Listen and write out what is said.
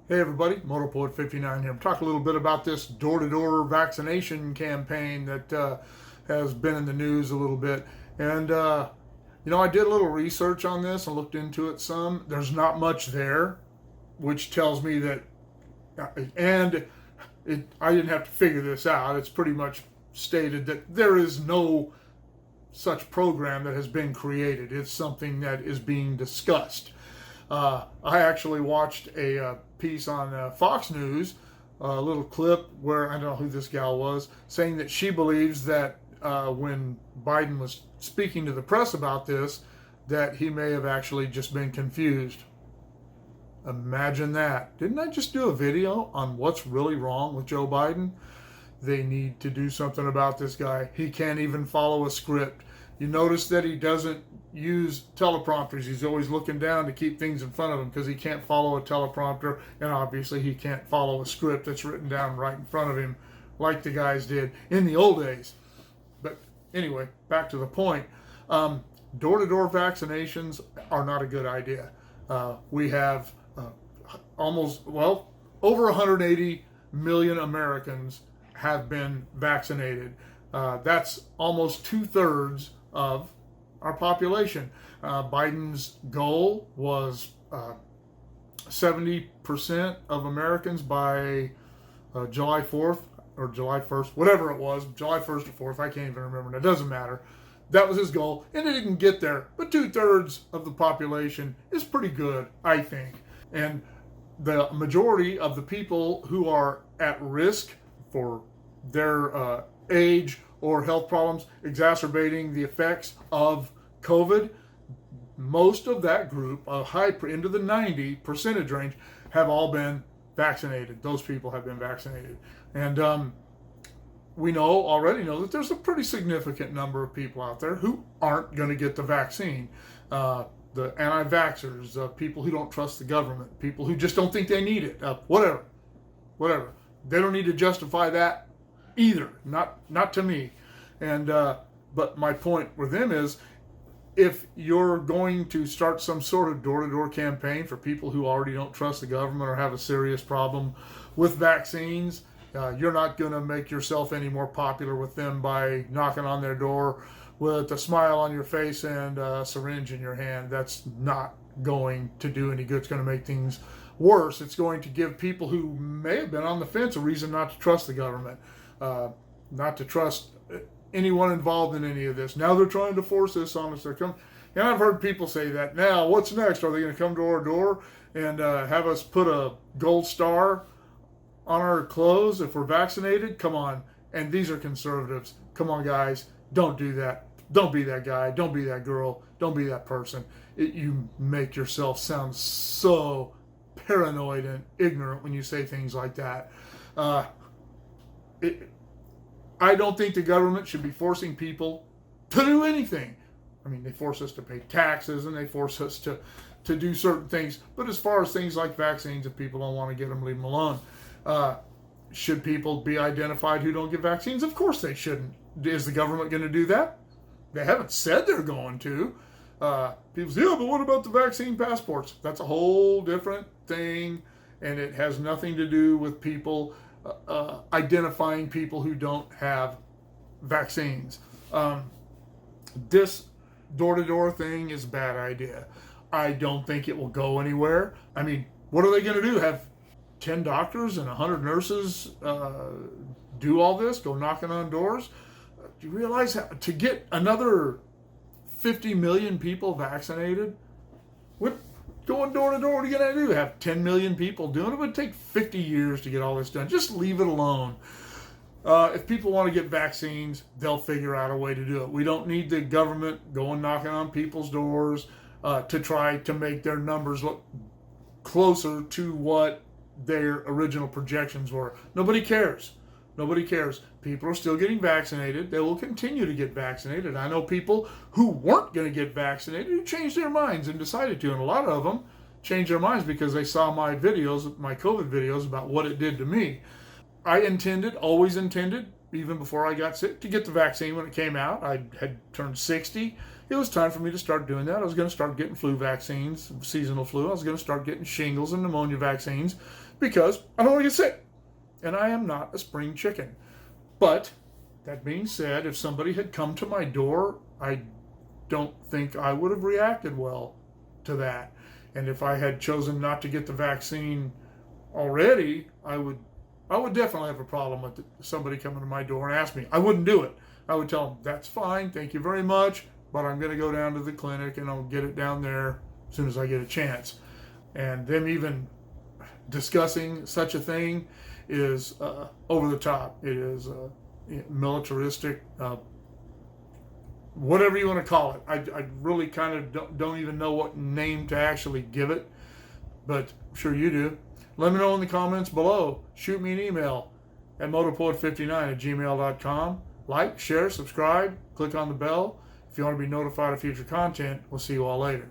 Hey everybody, Motorpoet59 here. I'm talking a little bit about this door-to-door vaccination campaign that has been in the news a little bit. And I did a little research on this and looked into it some. There's not much there, which tells me that, I didn't have to figure this out. It's pretty much stated that there is no such program that has been created. It's something that is being discussed. I actually watched a piece on Fox News, a little clip where I don't know who this gal was, saying that she believes that when Biden was speaking to the press about this, that he may have actually just been confused. Imagine that. Didn't I just do a video on what's really wrong with Joe Biden? They need to do something about this guy. He can't even follow a script. You notice that he doesn't use teleprompters. He's always looking down to keep things in front of him because he can't follow a teleprompter, and obviously he can't follow a script that's written down right in front of him like the guys did in the old days. But anyway, back to the point. Door-to-door vaccinations are not a good idea. We have over 180 million Americans have been vaccinated. That's almost 2/3 of our population. Biden's goal was 70% of Americans by July 4th or July 1st, whatever it was, July 1st or 4th, I can't even remember. It doesn't matter. That was his goal, and it didn't get there. But 2/3 of the population is pretty good, I think. And the majority of the people who are at risk for their age or health problems exacerbating the effects of COVID, most of that group, into the 90% range, have all been vaccinated. Those people have been vaccinated. And we already know that there's a pretty significant number of people out there who aren't going to get the vaccine. The anti-vaxxers, people who don't trust the government, people who just don't think they need it, whatever. They don't need to justify that either, not to me. And but my point with them is, if you're going to start some sort of door-to-door campaign for people who already don't trust the government or have a serious problem with vaccines, you're not going to make yourself any more popular with them by knocking on their door with a smile on your face and a syringe in your hand. That's not going to do any good. It's going to make things worse. It's going to give people who may have been on the fence a reason not to trust the government, not to trust anyone involved in any of this. Now they're trying to force this on us. And I've heard people say that. Now, what's next? Are they going to come to our door and have us put a gold star on our clothes if we're vaccinated? Come on. And these are conservatives. Come on, guys. Don't do that. Don't be that guy. Don't be that girl. Don't be that person. You make yourself sound so paranoid and ignorant when you say things like that. I don't think the government should be forcing people to do anything. I mean, they force us to pay taxes and they force us to do certain things. But as far as things like vaccines, if people don't want to get them, leave them alone. Should people be identified who don't get vaccines? Of course they shouldn't. Is the government going to do that? They haven't said they're going to. People say, yeah, but what about the vaccine passports? That's a whole different thing, and it has nothing to do with people identifying people who don't have vaccines. This door-to-door thing is a bad idea. I don't think it will go anywhere. I mean, what are they going to do? Have 10 doctors and 100 nurses do all this? Go knocking on doors? Do you realize to get another 50 million people vaccinated? Going door to door, what are you going to do? Have 10 million people doing it? It would take 50 years to get all this done. Just leave it alone. If people want to get vaccines, they'll figure out a way to do it. We don't need the government going knocking on people's doors to try to make their numbers look closer to what their original projections were. Nobody cares. Nobody cares. People are still getting vaccinated. They will continue to get vaccinated. I know people who weren't going to get vaccinated who changed their minds and decided to. And a lot of them changed their minds because they saw my videos, my COVID videos, about what it did to me. I always intended, even before I got sick, to get the vaccine when it came out. I had turned 60, it was time for me to start doing that. I was going to start getting flu vaccines, seasonal flu. I was going to start getting shingles and pneumonia vaccines because I don't want to get sick. And I am not a spring chicken. But that being said, if somebody had come to my door, I don't think I would have reacted well to that. And if I had chosen not to get the vaccine already, I would definitely have a problem with somebody coming to my door and ask me. I wouldn't do it. I would tell them, that's fine, thank you very much, but I'm going to go down to the clinic and I'll get it down there as soon as I get a chance. And them even discussing such a thing is over the top. It is militaristic, whatever you want to call it. I really kind of don't even know what name to actually give it, but I'm sure you do. Let me know in the comments below. Shoot me an email at motorpoet59@gmail.com. Like, share, subscribe, click on the bell if you want to be notified of future content. We'll see you all later.